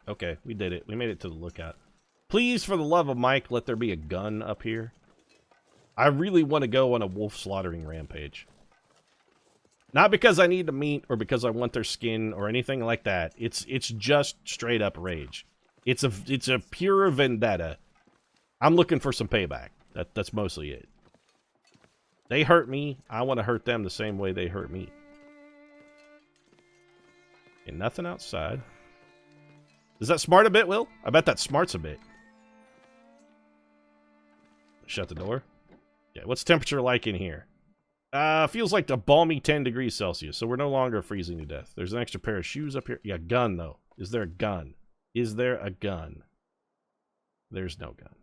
Okay, we did it. We made it to the lookout. Please, for the love of Mike, let there be a gun up here. I really want to go on a wolf slaughtering rampage. Not because I need the meat or because I want their skin or anything like that. It's just straight up rage. It's a pure vendetta. I'm looking for some payback. That's mostly it. They hurt me. I want to hurt them the same way they hurt me. And nothing outside. Is that smart a bit, Will? I bet that smarts a bit. Shut the door. Yeah, what's temperature like in here? Feels like a balmy 10 degrees Celsius, so we're no longer freezing to death. There's an extra pair of shoes up here. Yeah, gun, though. Is there a gun? Is there a gun? There's no gun.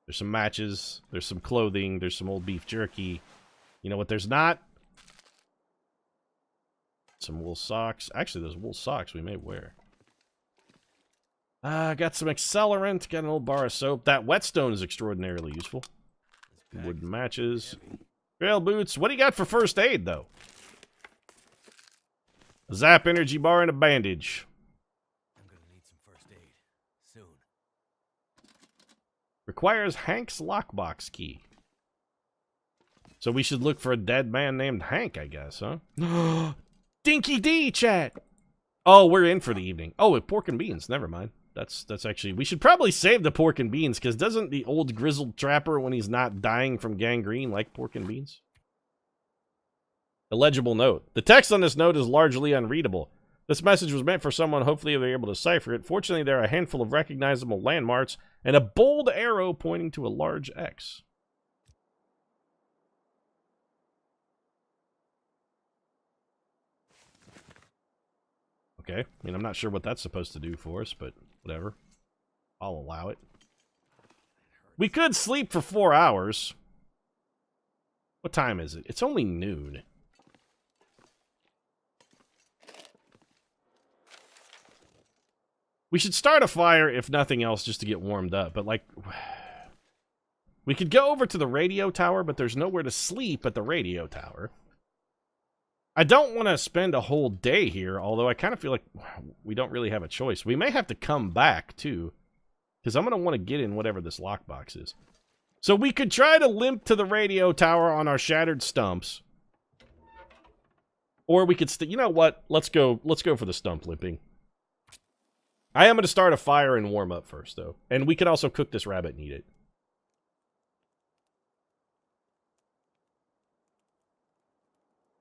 There's some matches. There's some clothing. There's some old beef jerky. You know what there's not? Some wool socks. Actually, those wool socks we may wear. Got some accelerant. Got an old bar of soap. That whetstone is extraordinarily useful. Wooden matches. Trail boots. What do you got for first aid, though? A Zap energy bar and a bandage. I'm gonna need some first aid. Soon. Requires Hank's lockbox key. So we should look for a dead man named Hank, I guess, huh? Dinky D, chat! Oh, we're in for the evening. Oh, pork and beans. Never mind. That's actually... We should probably save the pork and beans, because doesn't the old grizzled trapper, when he's not dying from gangrene, like pork and beans? Illegible note. The text on this note is largely unreadable. This message was meant for someone hopefully they're able to decipher it. Fortunately, there are a handful of recognizable landmarks and a bold arrow pointing to a large X. Okay. I mean, I'm not sure what that's supposed to do for us, but whatever. I'll allow it. We could sleep for 4 hours. What time is it? It's only noon. We should start a fire, if nothing else, just to get warmed up. But, like, we could go over to the radio tower, but there's nowhere to sleep at the radio tower. I don't want to spend a whole day here, although I kind of feel like we don't really have a choice. We may have to come back, too, because I'm going to want to get in whatever this lockbox is. So we could try to limp to the radio tower on our shattered stumps. Or we could... You know what? Let's go for the stump limping. I am going to start a fire and warm up first, though. And we could also cook this rabbit and eat it.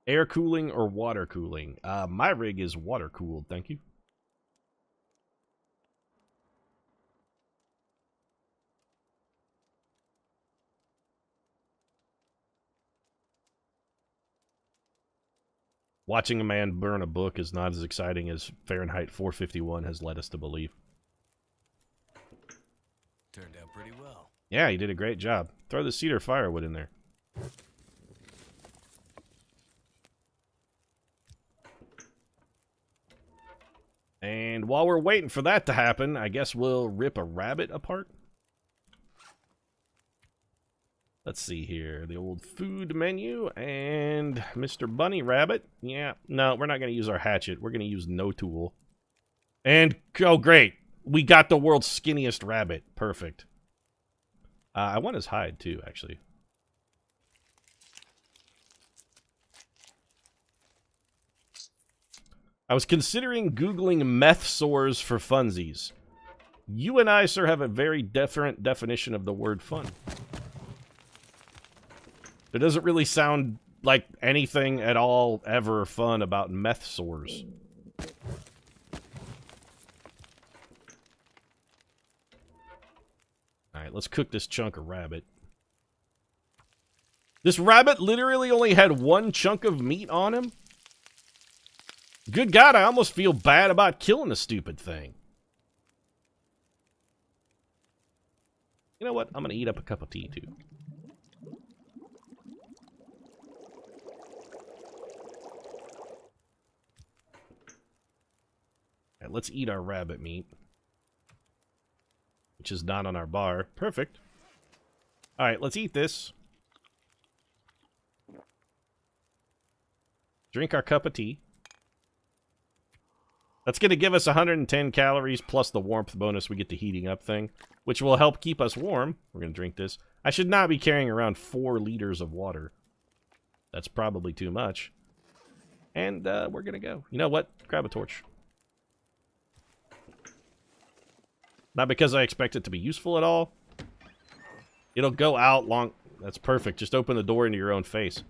Air cooling or water cooling? My rig is water cooled, thank you. Watching a man burn a book is not as exciting as Fahrenheit 451 has led us to believe. Turned out pretty well. Yeah, you did a great job. Throw the cedar firewood in there. And while we're waiting for that to happen, I guess we'll rip a rabbit apart. Let's see here. The old food menu and Mr. Bunny Rabbit. Yeah, no, we're not going to use our hatchet. We're going to use no tool. And, oh, great. We got the world's skinniest rabbit. Perfect. I want his hide, too, actually. I was considering Googling meth sores for funsies. You and I, sir, have a very different definition of the word fun. There doesn't really sound like anything at all ever fun about meth sores. Alright, let's cook this chunk of rabbit. This rabbit literally only had one chunk of meat on him? Good God, I almost feel bad about killing the stupid thing. You know what? I'm gonna eat up a cup of tea, too. Alright, let's eat our rabbit meat. Which is not on our bar. Perfect. Alright, let's eat this. Drink our cup of tea. That's going to give us 110 calories plus the warmth bonus we get the heating up thing, which will help keep us warm. We're going to drink this. I should not be carrying around 4 liters of water. That's probably too much. And we're going to go. You know what? Grab a torch. Not because I expect it to be useful at all. It'll go out long. That's perfect. Just open the door into your own face.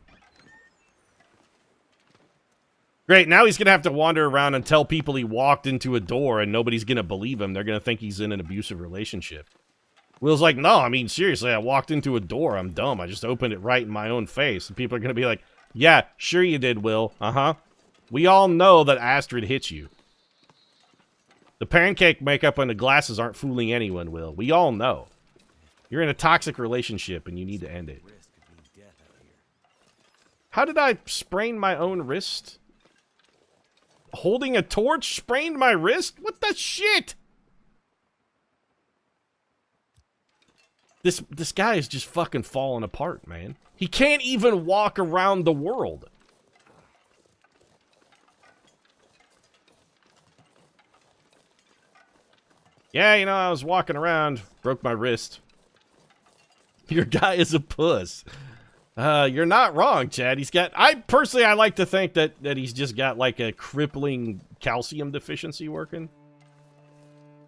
Great, now he's going to have to wander around and tell people he walked into a door and nobody's going to believe him. They're going to think he's in an abusive relationship. Will's like, no, I mean, seriously, I walked into a door. I'm dumb. I just opened it right in my own face. And people are going to be like, yeah, sure you did, Will. Uh-huh. We all know that Astrid hit you. The pancake makeup and the glasses aren't fooling anyone, Will. We all know. You're in a toxic relationship and you need to end it. How did I sprain my own wrist? Holding a torch sprained my wrist? What the shit? This guy is just fucking falling apart, man. He can't even walk around the world. Yeah, you know, I was walking around, broke my wrist. Your guy is a puss. You're not wrong, Chad. He's got... I like to think that he's just got, like, a crippling calcium deficiency working.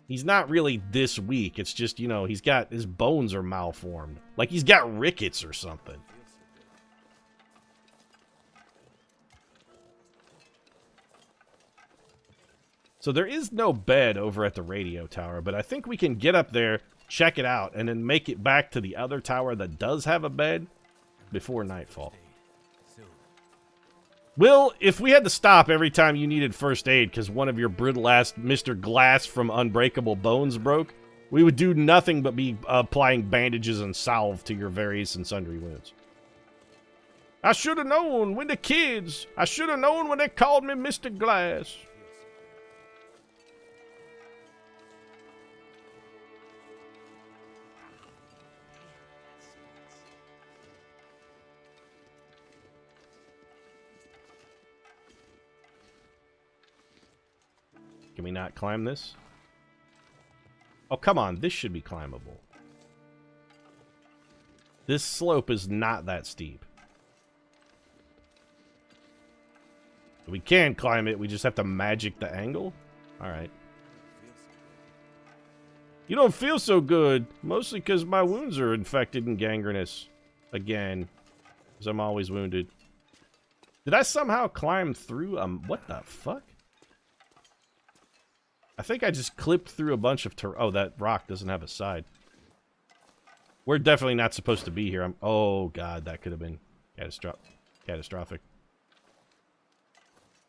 He's not really this weak. It's just, you know, he's got... His bones are malformed. Like, he's got rickets or something. So there is no bed over at the radio tower, but I think we can get up there, check it out, and then make it back to the other tower that does have a bed before nightfall. Will, if we had to stop every time you needed first aid because one of your brittle-ass Mr. Glass from Unbreakable Bones broke, we would do nothing but be applying bandages and salve to your various and sundry wounds. I should have known when the kids. I should have known when they called me Mr. Glass. Can we not climb this? Oh, come on. This should be climbable. This slope is not that steep. We can climb it. We just have to magic the angle? Alright. You don't feel so good. Mostly because my wounds are infected and gangrenous. Again. Because I'm always wounded. Did I somehow climb through? What the fuck? I think I just clipped through a bunch of oh, that rock doesn't have a side. We're definitely not supposed to be here. Oh, God, that could have been catastrophic.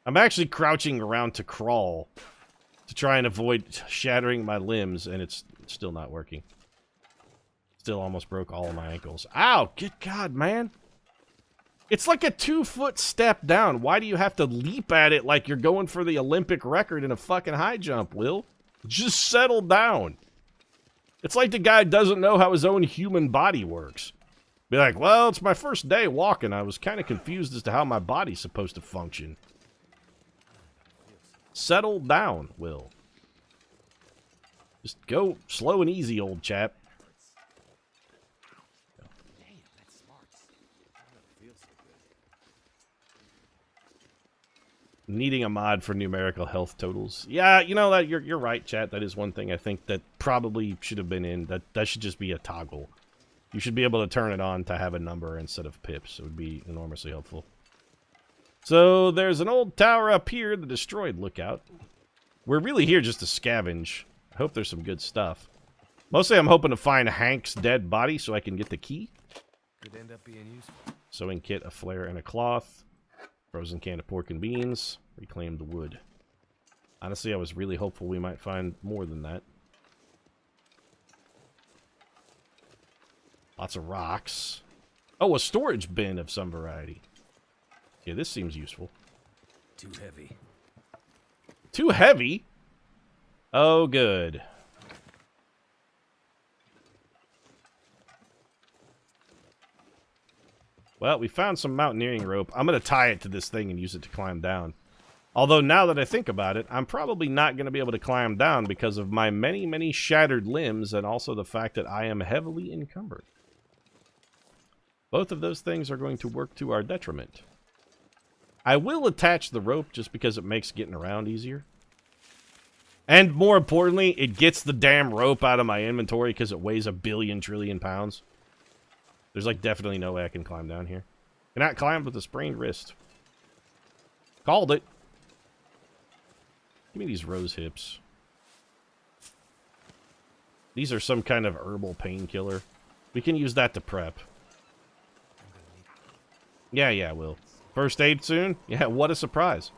I'm actually crouching around to crawl to try and avoid shattering my limbs, and it's still not working. Still almost broke all of my ankles. Ow! Good God, man! It's like a 2-foot step down. Why do you have to leap at it like you're going for the Olympic record in a fucking high jump, Will? Just settle down. It's like the guy doesn't know how his own human body works. Be like, well, it's my first day walking. I was kind of confused as to how my body's supposed to function. Settle down, Will. Just go slow and easy, old chap. Needing a mod for numerical health totals. Yeah, you know that you're right, chat. That is one thing I think that probably should have been in. That should just be a toggle. You should be able to turn it on to have a number instead of pips. It would be enormously helpful. So there's an old tower up here, the destroyed lookout. We're really here just to scavenge. I hope there's some good stuff. Mostly I'm hoping to find Hank's dead body so I can get the key. Could end up being useful. Sewing kit, a flare, and a cloth. Frozen can of pork and beans. Reclaimed wood. Honestly, I was really hopeful we might find more than that. Lots of rocks. Oh, a storage bin of some variety. Yeah, this seems useful. Too heavy. Too heavy? Oh, good. Well, we found some mountaineering rope. I'm going to tie it to this thing and use it to climb down. Although now that I think about it, I'm probably not going to be able to climb down because of my many, many shattered limbs and also the fact that I am heavily encumbered. Both of those things are going to work to our detriment. I will attach the rope just because it makes getting around easier. And more importantly, it gets the damn rope out of my inventory because it weighs 1 billion trillion pounds. There's like definitely no way I can climb down here. Cannot climb with a sprained wrist. Called it. Give me these rose hips. These are some kind of herbal painkiller. We can use that to prep. Yeah, Will. First aid soon? Yeah, what a surprise.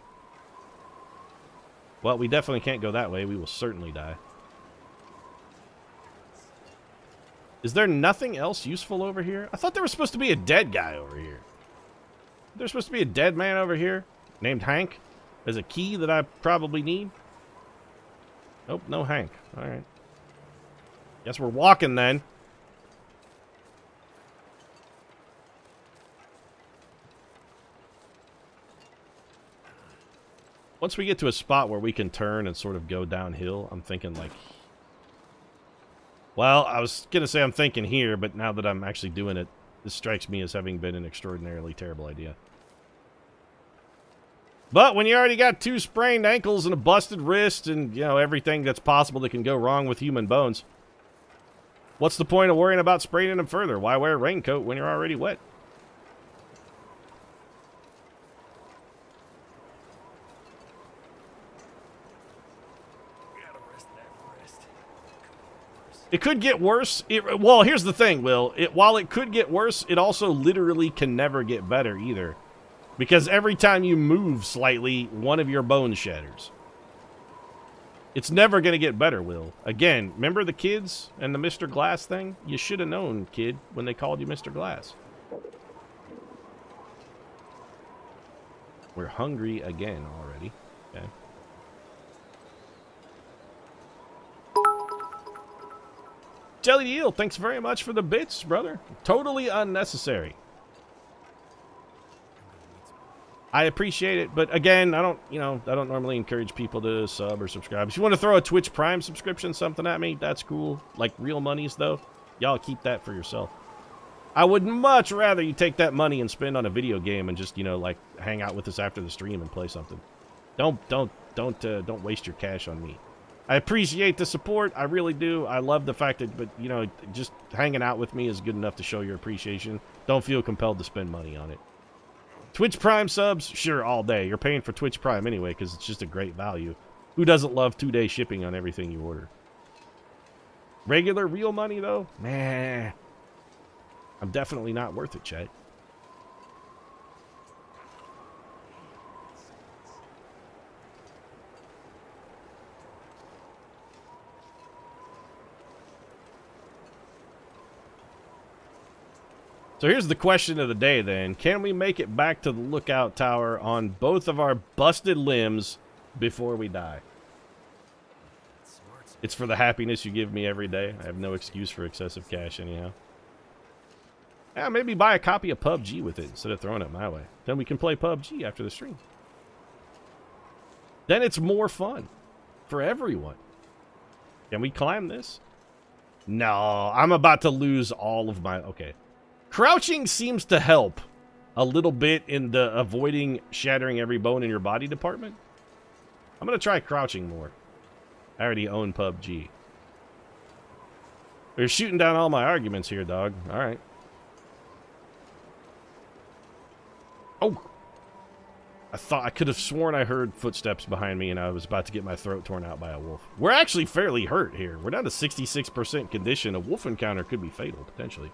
Well, we definitely can't go that way. We will certainly die. Is there nothing else useful over here? I thought there was supposed to be a dead guy over here. There's supposed to be a dead man over here named Hank. There's a key that I probably need. Nope, no Hank. Alright. Guess we're walking then. Once we get to a spot where we can turn and sort of go downhill, I'm thinking like... Well, I was going to say I'm thinking here, but now that I'm actually doing it, this strikes me as having been an extraordinarily terrible idea. But when you already got 2 sprained ankles and a busted wrist and, you know, everything that's possible that can go wrong with human bones, what's the point of worrying about spraining them further? Why wear a raincoat when you're already wet? It could get worse. Well, here's the thing, Will. While it could get worse, it also literally can never get better either. Because every time you move slightly, one of your bones shatters. It's never going to get better, Will. Again, remember the kids and the Mr. Glass thing? You should have known, kid, when they called you Mr. Glass. We're hungry again already. Okay. Jelly Eel, thanks very much for the bits, brother. Totally unnecessary. I appreciate it, but again, I don't normally encourage people to sub or subscribe. If you want to throw a Twitch Prime subscription, something at me, that's cool. Like real monies, though, y'all keep that for yourself. I would much rather you take that money and spend on a video game and just, you know, like hang out with us after the stream and play something. Don't waste your cash on me. I appreciate the support. I really do. I love the fact that, but, you know, just hanging out with me is good enough to show your appreciation. Don't feel compelled to spend money on it. Twitch Prime subs? Sure, all day. You're paying for Twitch Prime anyway because it's just a great value. Who doesn't love 2-day shipping on everything you order? Regular, real money, though? Meh. I'm definitely not worth it, Chet. So here's the question of the day then. Can we make it back to the lookout tower on both of our busted limbs before we die? It's for the happiness you give me every day. I have no excuse for excessive cash anyhow. Yeah, maybe buy a copy of PUBG with it instead of throwing it my way. Then we can play PUBG after the stream. Then it's more fun for everyone. Can we climb this? No, I'm about to lose all of my... Okay. Crouching seems to help a little bit in the avoiding shattering every bone in your body department. I'm going to try crouching more. I already own PUBG. You're shooting down all my arguments here, dog. All right. Oh! I could have sworn I heard footsteps behind me and I was about to get my throat torn out by a wolf. We're actually fairly hurt here. We're down to 66% condition. A wolf encounter could be fatal, potentially.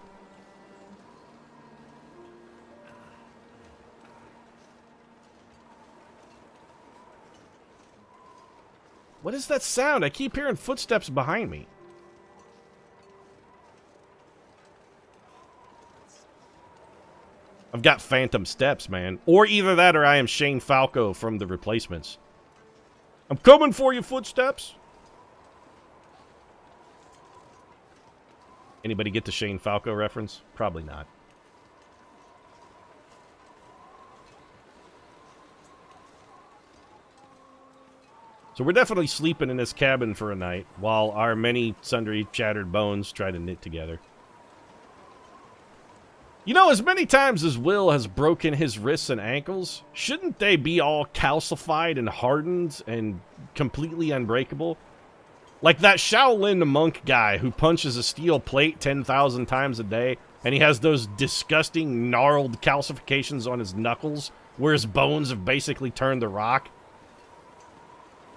What is that sound? I keep hearing footsteps behind me. I've got phantom steps, man. Or either that or I am Shane Falco from The Replacements. I'm coming for you, footsteps. Anybody get the Shane Falco reference? Probably not. So we're definitely sleeping in this cabin for a night, while our many sundry shattered bones try to knit together. You know, as many times as Will has broken his wrists and ankles, shouldn't they be all calcified and hardened and completely unbreakable? Like that Shaolin monk guy who punches a steel plate 10,000 times a day, and he has those disgusting gnarled calcifications on his knuckles, where his bones have basically turned to rock.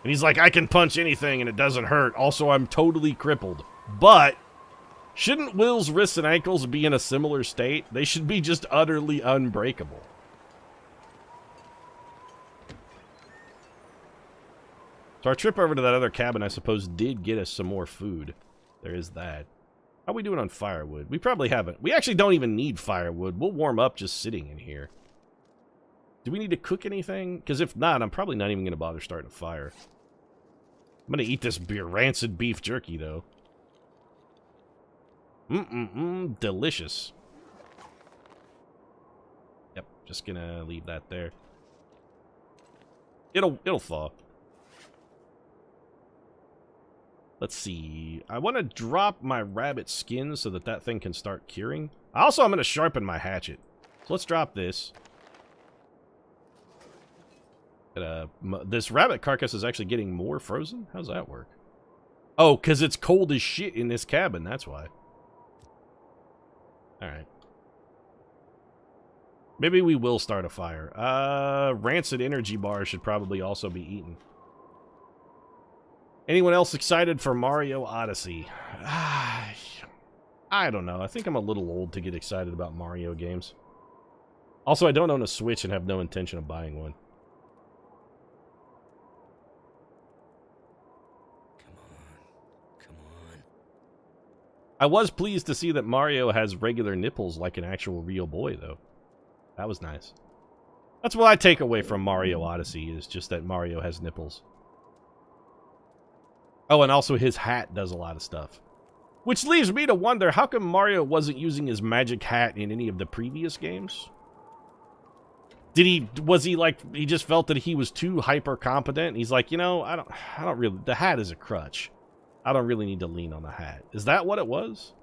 And he's like, I can punch anything and it doesn't hurt. Also, I'm totally crippled. But shouldn't Will's wrists and ankles be in a similar state? They should be just utterly unbreakable. So our trip over to that other cabin, I suppose, did get us some more food. There is that. How are we doing on firewood? We probably haven't. We actually don't even need firewood. We'll warm up just sitting in here. Do we need to cook anything? Because if not, I'm probably not even going to bother starting a fire. I'm going to eat this rancid beef jerky, though. Delicious. Yep, just going to leave that there. It'll thaw. Let's see. I want to drop my rabbit skin so that thing can start curing. Also, I'm going to sharpen my hatchet. So let's drop this. This rabbit carcass is actually getting more frozen? How's that work? Oh, because it's cold as shit in this cabin. That's why. Alright. Maybe we will start a fire. Rancid energy bars should probably also be eaten. Anyone else excited for Mario Odyssey? I don't know. I think I'm a little old to get excited about Mario games. Also, I don't own a Switch and have no intention of buying one. Come on. I was pleased to see that Mario has regular nipples like an actual real boy, though. That was nice. That's what I take away from Mario Odyssey, is just that Mario has nipples. Oh, and also his hat does a lot of stuff. Which leaves me to wonder, how come Mario wasn't using his magic hat in any of the previous games? Was he like, he just felt that he was too hyper competent? He's like, you know, I don't really, the hat is a crutch. I don't really need to lean on the hat. Is that what it was?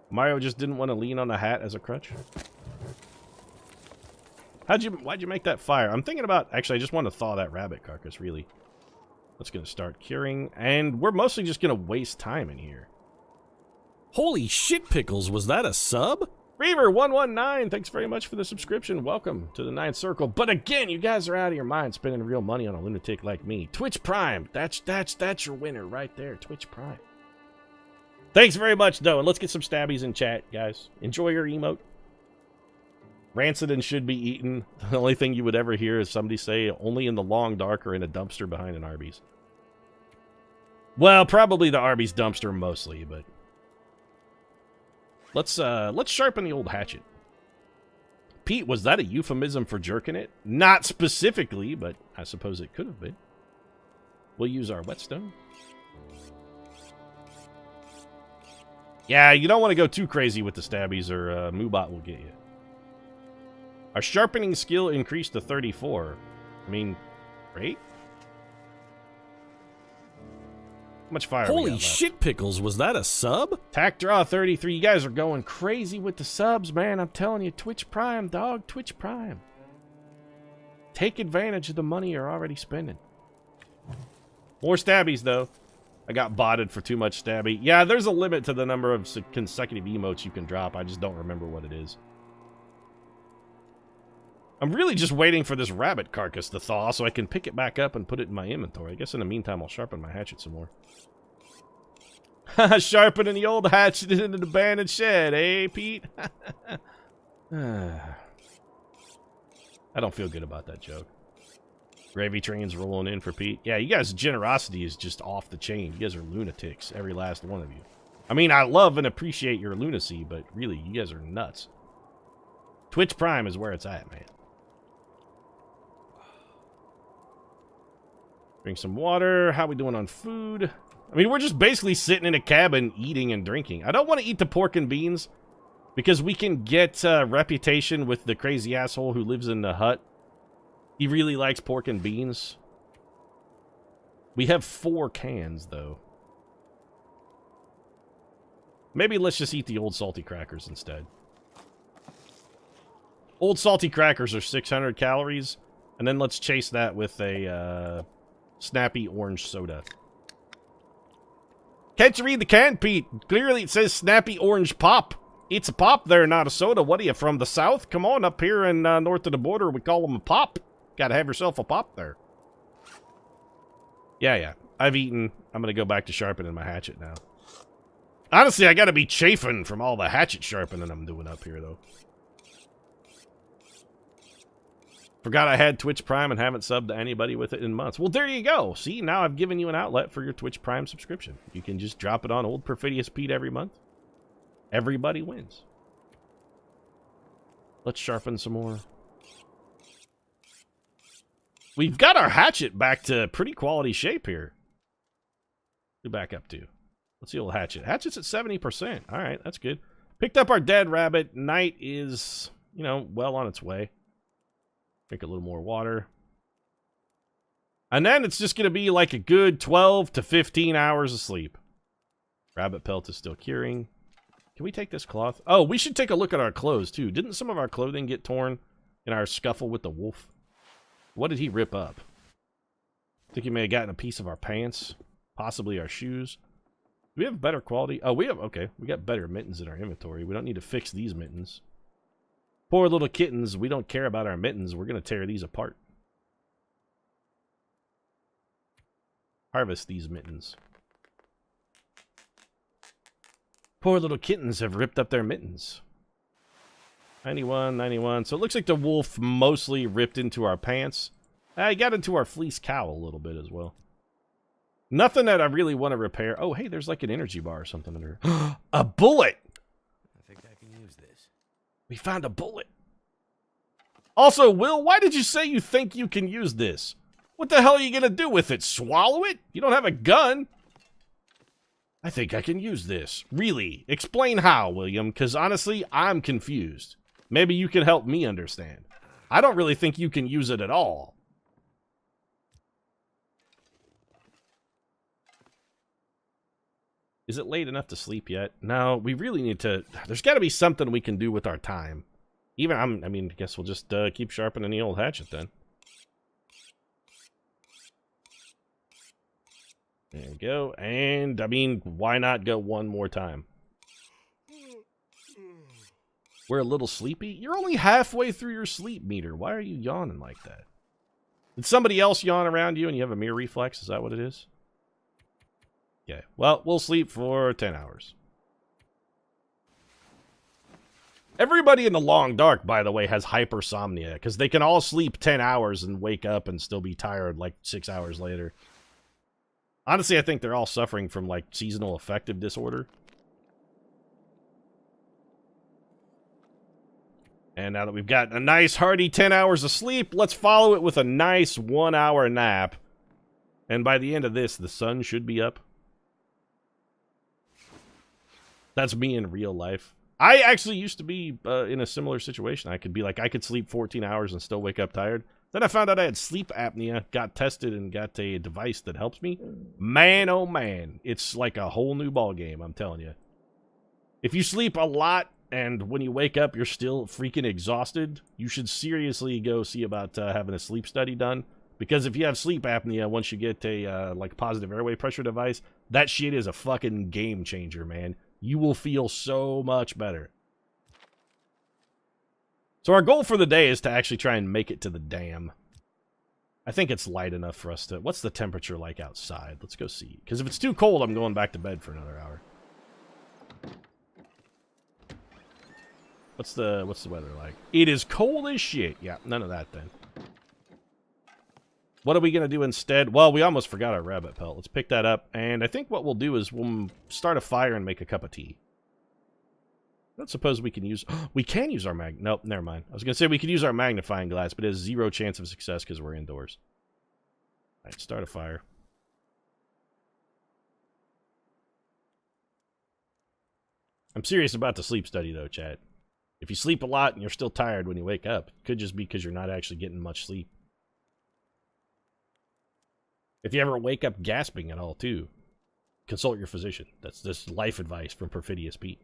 Mario just didn't want to lean on the hat as a crutch? Why'd you make that fire? I'm thinking about, actually, I just want to thaw that rabbit carcass, really. That's going to start curing, and we're mostly just going to waste time in here. Holy shit pickles, was that a sub? Reaver119, thanks very much for the subscription. Welcome to the Ninth Circle. But again, you guys are out of your mind spending real money on a lunatic like me. Twitch Prime, that's your winner right there, Twitch Prime. Thanks very much, though, and let's get some stabbies in chat, guys. Enjoy your emote. Rancid and should be eaten. The only thing you would ever hear is somebody say, only in the long dark or in a dumpster behind an Arby's. Well, probably the Arby's dumpster mostly, but... Let's sharpen the old hatchet. Pete, was that a euphemism for jerking it? Not specifically, but I suppose it could have been. We'll use our whetstone. Yeah, you don't want to go too crazy with the stabbies or Moobot will get you. Our sharpening skill increased to 34. I mean, great. How much fire? Holy shit pickles, was that a sub? Tack draw 33. You guys are going crazy with the subs, man. I'm telling you, Twitch Prime, dog. Twitch Prime. Take advantage of the money you're already spending. More stabbies, though. I got botted for too much stabby. Yeah, there's a limit to the number of consecutive emotes you can drop. I just don't remember what it is. I'm really just waiting for this rabbit carcass to thaw so I can pick it back up and put it in my inventory. I guess in the meantime, I'll sharpen my hatchet some more. Sharpening the old hatchet in an abandoned shed, eh, Pete? I don't feel good about that joke. Gravy train's rolling in for Pete. Yeah, you guys' generosity is just off the chain. You guys are lunatics, every last one of you. I mean, I love and appreciate your lunacy, but really, you guys are nuts. Twitch Prime is where it's at, man. Drink some water. How we doing on food? I mean, we're just basically sitting in a cabin eating and drinking. I don't want to eat the pork and beans because we can get reputation with the crazy asshole who lives in the hut. He really likes pork and beans. We have 4 cans, though. Maybe let's just eat the old salty crackers instead. Old salty crackers are 600 calories, and then let's chase that with a snappy orange soda. Can't you read the can, Pete? Clearly it says snappy orange pop. It's a pop there, not a soda. What are you, from the south? Come on, up here in north of the border, we call them a pop. Gotta have yourself a pop there. Yeah. I've eaten. I'm gonna go back to sharpening my hatchet now. Honestly, I gotta be chafing from all the hatchet sharpening I'm doing up here, though. Forgot I had Twitch Prime and haven't subbed to anybody with it in months. Well, there you go. See, now I've given you an outlet for your Twitch Prime subscription. You can just drop it on old Perfidious Pete every month. Everybody wins. Let's sharpen some more. We've got our hatchet back to pretty quality shape here. We're back up to. What's the old hatchet? Hatchet's at 70%. All right, that's good. Picked up our dead rabbit. Night is, you know, well on its way. Drink a little more water. And then it's just going to be like a good 12 to 15 hours of sleep. Rabbit pelt is still curing. Can we take this cloth? Oh, we should take a look at our clothes, too. Didn't some of our clothing get torn in our scuffle with the wolf? What did he rip up? I think he may have gotten a piece of our pants. Possibly our shoes. Do we have better quality? Oh, we have... Okay, we got better mittens in our inventory. We don't need to fix these mittens. Poor little kittens. We don't care about our mittens. We're going to tear these apart. Harvest these mittens. Poor little kittens have ripped up their mittens. 91, 91. So it looks like the wolf mostly ripped into our pants. He got into our fleece cowl a little bit as well. Nothing that I really want to repair. Oh, hey, there's like an energy bar or something under here. A bullet! I think I can use this. We found a bullet. Also, Will, why did you say you think you can use this? What the hell are you going to do with it? Swallow it? You don't have a gun. I think I can use this. Really? Explain how, William, because honestly, I'm confused. Maybe you can help me understand. I don't really think you can use it at all. Is it late enough to sleep yet? No, we really need to... There's got to be something we can do with our time. Even, I mean, I guess we'll just keep sharpening the old hatchet then. There we go. And, I mean, why not go one more time? We're a little sleepy? You're only halfway through your sleep meter. Why are you yawning like that? Did somebody else yawn around you and you have a mirror reflex? Is that what it is? Okay. Well, we'll sleep for 10 hours. Everybody in the long dark, by the way, has hypersomnia, because they can all sleep 10 hours and wake up and still be tired like 6 hours later. Honestly, I think they're all suffering from, like, seasonal affective disorder. And now that we've got a nice hearty 10 hours of sleep, let's follow it with a nice 1 hour nap. And by the end of this, the sun should be up. That's me in real life. I actually used to be in a similar situation. I could be like, I could sleep 14 hours and still wake up tired. Then I found out I had sleep apnea, got tested, and got a device that helps me. Man, oh man, it's like a whole new ball game, I'm telling you. If you sleep a lot, and when you wake up you're still freaking exhausted, you should seriously go see about having a sleep study done. Because if you have sleep apnea, once you get a like positive airway pressure device, that shit is a fucking game changer, man. You will feel so much better. So our goal for the day is to actually try and make it to the dam. I think it's light enough for us to... What's the temperature like outside? Let's go see. Because if it's too cold, I'm going back to bed for another hour. What's the weather like? It is cold as shit. Yeah, none of that then. What are we going to do instead? Well, we almost forgot our rabbit pelt. Let's pick that up. And I think what we'll do is we'll start a fire and make a cup of tea. I don't suppose we can use... We can use our Nope, never mind. I was going to say we could use our magnifying glass, but it has 0 chance of success because we're indoors. All right, start a fire. I'm serious about the sleep study, though, chat. If you sleep a lot and you're still tired when you wake up, it could just be because you're not actually getting much sleep. If you ever wake up gasping at all, too, consult your physician. That's just life advice from Perfidious Pete.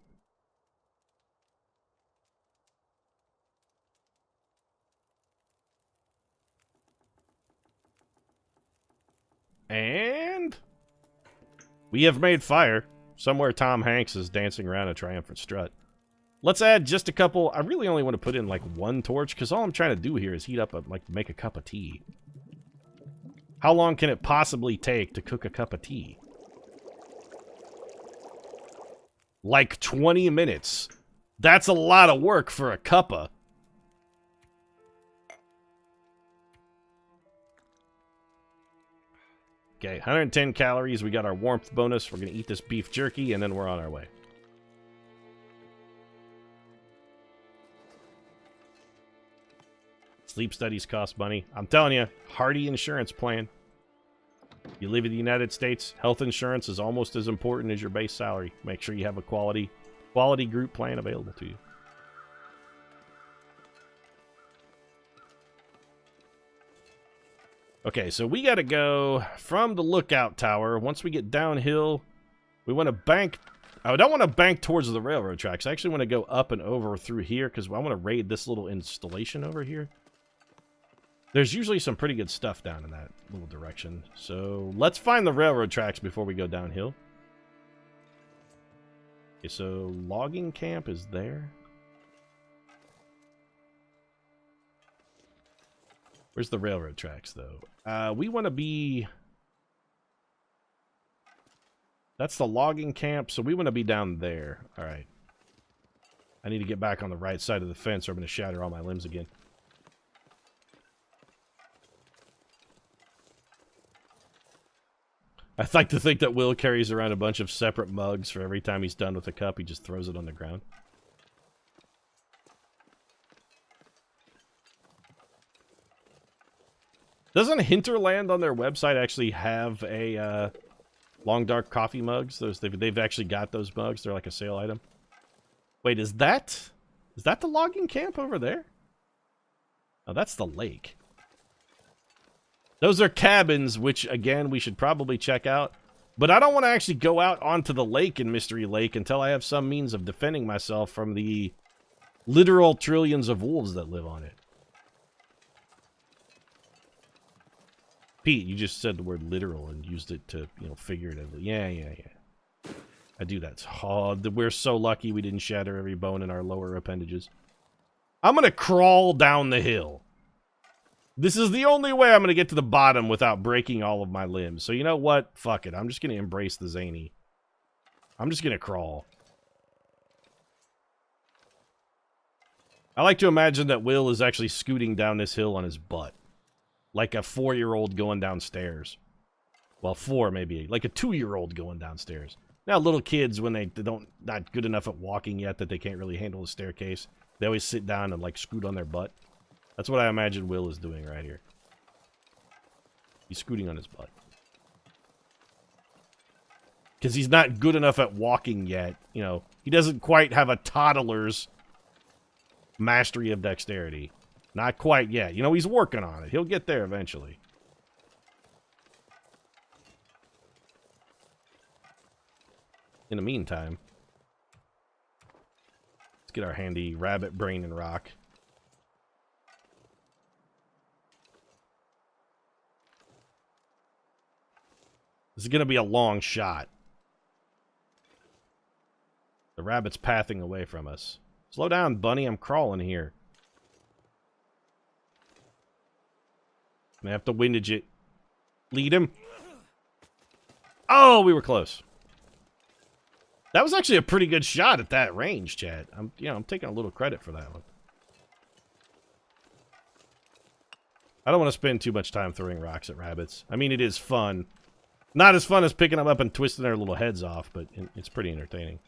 And we have made fire. Somewhere Tom Hanks is dancing around a triumphant strut. Let's add just a couple. I really only want to put in like one torch because all I'm trying to do here is heat up, make a cup of tea. How long can it possibly take to cook a cup of tea? Like 20 minutes. That's a lot of work for a cuppa. Okay, 110 calories. We got our warmth bonus. We're going to eat this beef jerky, and then we're on our way. Sleep studies cost money. I'm telling you, hardy insurance plan. You live in the United States, health insurance is almost as important as your base salary. Make sure you have a quality group plan available to you. Okay, so we got to go from the lookout tower. Once we get downhill, we want to bank. I don't want to bank towards the railroad tracks. I actually want to go up and over through here because I want to raid this little installation over here. There's usually some pretty good stuff down in that little direction. So let's find the railroad tracks before we go downhill. Okay, so logging camp is there. Where's the railroad tracks, though? We want to be... That's the logging camp, so we want to be down there. All right. I need to get back on the right side of the fence or I'm going to shatter all my limbs again. I'd like to think that Will carries around a bunch of separate mugs for every time he's done with a cup, he just throws it on the ground. Doesn't Hinterland on their website actually have a long dark coffee mugs? They've actually got those mugs. They're like a sale item. Wait, is that the logging camp over there? Oh, that's the lake. Those are cabins, which, again, we should probably check out. But I don't want to actually go out onto the lake in Mystery Lake until I have some means of defending myself from the literal trillions of wolves that live on it. Pete, you just said the word literal and used it to, figuratively. Yeah. I do that. Oh, we're so lucky we didn't shatter every bone in our lower appendages. I'm going to crawl down the hill. This is the only way I'm going to get to the bottom without breaking all of my limbs. So you know what? Fuck it. I'm just going to embrace the zany. I'm just going to crawl. I like to imagine that Will is actually scooting down this hill on his butt. Like a 4-year-old going downstairs. Well, 4 maybe. Like a 2-year-old going downstairs. Now, little kids, when they not good enough at walking yet that they can't really handle the staircase, they always sit down and, like, scoot on their butt. That's what I imagine Will is doing right here. He's scooting on his butt. Because he's not good enough at walking yet. He doesn't quite have a toddler's mastery of dexterity. Not quite yet. He's working on it. He'll get there eventually. In the meantime, let's get our handy rabbit brain and rock. This is going to be a long shot. The rabbit's pathing away from us. Slow down, bunny. I'm crawling here. I have to windage it. Lead him. Oh, we were close. That was actually a pretty good shot at that range, Chad. I'm taking a little credit for that one. I don't want to spend too much time throwing rocks at rabbits. I mean, it is fun. Not as fun as picking them up and twisting their little heads off, but it's pretty entertaining.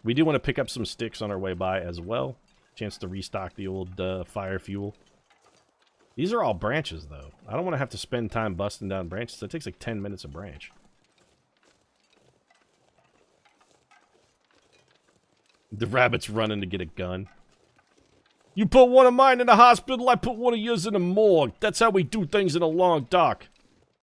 We do want to pick up some sticks on our way by as well. Chance to restock the old fire fuel. These are all branches, though. I don't want to have to spend time busting down branches. It takes like 10 minutes a branch. The rabbit's running to get a gun. You put one of mine in the hospital, I put one of yours in the morgue. That's how we do things in a long dock.